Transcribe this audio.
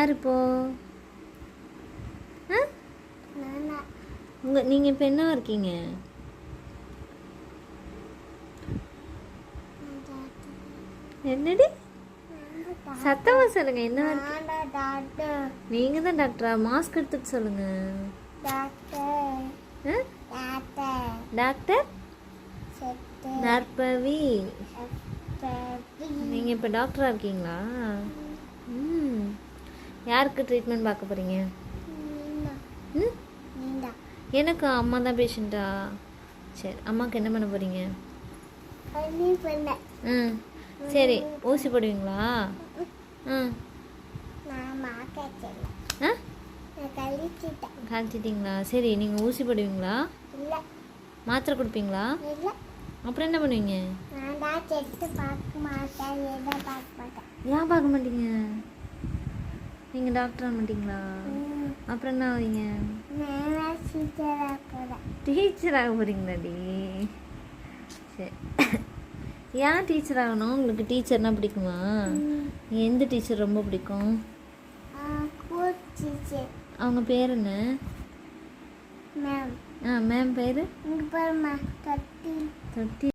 யார் இப்போ? நீங்கள் இப்போ என்ன இருக்கீங்க? என்னடி சத்தமா சொல்லுங்க. என்ன நீங்க தான் டாக்டரா? மாஸ்க் எடுத்துட்டு சொல்லுங்க. டாக்டர் நற்பவி. நீங்க இப்போ டாக்டரா இருக்கீங்களா? யாருக்கு ட்ரீட்மெண்ட் பார்க்க போறீங்க? எனக்கு அம்மா தான் பேஷண்ட்டா? சரி, அம்மாவுக்கு என்ன பண்ண போறீங்க? சரி, ஊசி போடுவீங்களா? கழிச்சிட்டிங்களா? சரி, நீங்கள் ஊசி போடுவீங்களா? மாத்திரை கொடுப்பீங்களா? அப்புறம் என்ன பண்ணுவீங்க? ஏன் பார்க்க மாட்டீங்க? நீங்கள் டாக்டர் ஆக மாட்டீங்களா? அப்புறம் என்ன ஆவீங்க? டீச்சர் ஆக போகிறீங்களாடி? சரி, ஏன் டீச்சர் ஆகணும்? உங்களுக்கு டீச்சர்னா பிடிக்குமா? எந்த டீச்சர் ரொம்ப பிடிக்கும்? அவங்க பேர் என்ன? மேம் பேர் தொட்டி.